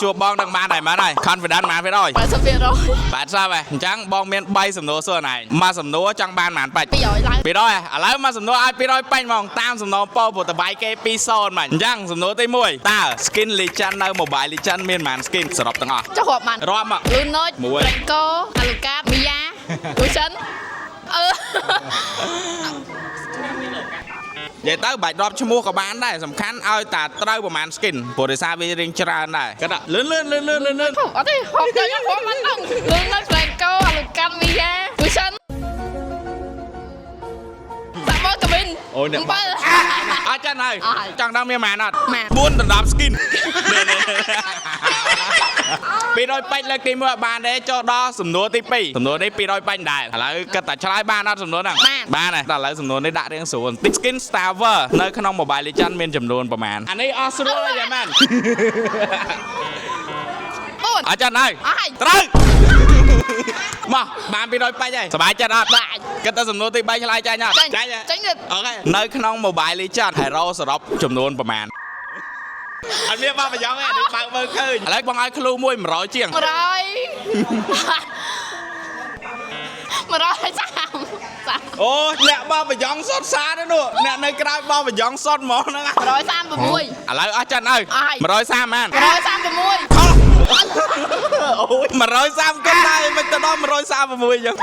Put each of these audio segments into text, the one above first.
ជួបបងនឹងបានហើយបានហើយ confidence បានទៅហើយបាទសាប់អញ្ចឹងបងមាន3សំណួរសួរណៃមកសំណួរចង់បានបានបាច់200ឡើង200ឥឡូវមកសំណួរឲ្យ200បាញ់ហ្មងតាមសំណួរពោព្រោះតបាយគេ2-0មកអញ្ចឹងសំណួរទី1តើ skin legend នៅ Mobile Legend មានប៉ុន្មាន skin សរុបទាំងអស់ចុះរាប់បានរាប់មក Lunox 1 Franco Alucard Mia Lucian និយាយទៅបាច់រាប់ឈ្មោះក៏បានដែរសំខាន់ឲ្យតាត្រូវប្រហែល skin ព្រោះដោយសារវារៀងច្រើនដែរគាត់លឿនអត់ទេហប់ដល់ខ្ញុំមិនដឹងលឿននៅ Franco Alucard Mia Lucian តាមមកកវិនអូអ្នកអត់ចាន់ហើយចង់ដឹងមានប៉ុន្មានអត់4ដល់10 skin 200បាច់លើកទី1បានទេចូលដល់សំណួរទី2សំណួរនេះ200បាច់ដែរឥឡូវគិតតែឆ្លើយបានអត់សំណួរហ្នឹងបានហើយដល់ឥឡូវសំណួរនេះដាក់រៀងស្រួល Big Skin Starver នៅក្នុង Mobile Legend មានចំនួនប្រមាណអានេះអស់ស្រួលហើយមែនអត់ចាន់ហើយត្រូវមកបាន200បាច់ហើយសប្បាយចិត្តអត់គិតតែសំណួរទី3ឆ្លើយចាញ់អត់ចាញ់អូខេនៅក្នុង Mobile Legend Hero សរុបចំនួនប្រមាណអត់មានបោះប្រយ៉ងទេនេះបើកមើលឃើញឥឡូវបងឲ្យឃ្លូមួយ100ជាង100 130អូអ្នកបោះប្រយ៉ងសុតសាទៅនោះអ្នកនៅក្រៅបោះប្រយ៉ងសុតហ្មងហ្នឹង136ឥឡូវអស់ចិនហើយ130បាន136ខុសអូយ130គិតដែរមិនទៅដល់136អញ្ចឹង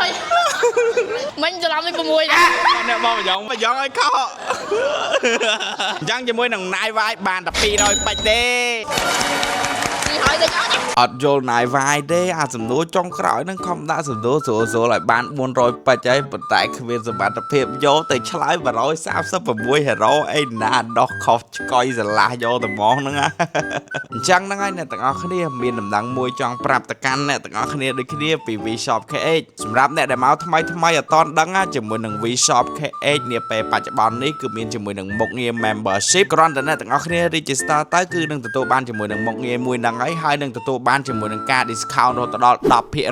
មិញច្រឡំនេះ6ដែរអ្នកបោះប្រយ៉ងឲ្យខុសអញ្ចឹងជាមួយនឹងណាយវាយបានតែ200បាច់ទេអត់យល់ណាយវាយទេអាសំណួរចុងក្រោយហ្នឹងខំដាក់សំណួរស្រួលៗឲ្យបាន400បាច់ហើយប៉ុន្តែគ្មានសមត្ថភាពយកទៅឆ្លើយ136ហេរ៉ូអីណាដោះខុសឆ្កុយស្រឡះយកទៅហ្មងហ្នឹងអញ្ចឹងហ្នឹងហើយអ្នកទាំងអស់គ្នាមានដំណឹងមួយចង់ប្រាប់ទៅកាន់អ្នកទាំងអស់គ្នាដូចគ្នាពី V-Shop KH សម្រាប់អ្នកដែលមកថ្មីអត់តន់ដឹងជាមួយនឹង V-Shop KH នាពេលបច្ចុប្បន្ននេះគឺមានជាមួយនឹងមុខងារ Membership គ្រាន់តែអ្នកទាំងអស់គ្នា Register ទៅគឺនឹងទទួលបានជាមួយនឹងមុខងារមួយហ្នឹងហើយនឹងទទួលបានជាមួយនឹងការ discount រហូតដល់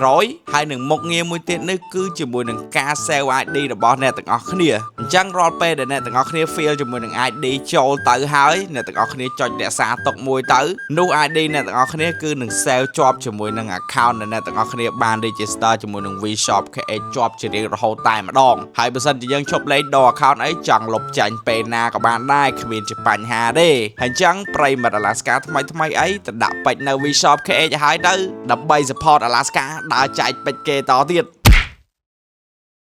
10% ហើយនឹងមុខងារមួយទៀតនេះគឺជាមួយនឹងការ save ID របស់អ្នកទាំងអស់គ្នាអញ្ចឹងរាល់ពេលដែលអ្នកទាំងអស់គ្នា fill ជាមួយនឹង ID ចូលទៅហើយអ្នកទាំងអស់គ្នាចុចរក្សាទុកមួយទៅនោះ ID អ្នកទាំងអស់គ្នាគឺនឹង save ជាប់ជាមួយនឹង account ដែលអ្នកទាំងអស់គ្នាបាន register ជាមួយនឹង V-Shop KH ជាប់ជារៀងរហូតតែម្ដងហើយបើសិនជាយើងឈប់លេងដូរ account អីចង់លុបចាញ់ពេលណាក៏បានដែរគ្មានជាបញ្ហាទេហើយអញ្ចឹងប្រិយមិត្ត Alaska ថ្មីអីទៅដាក់ពេជ្រនៅ V-Shop KH ឲ្យទៅដើម្បី support Alaska ដើរចែកពេជ្រគេតទៀត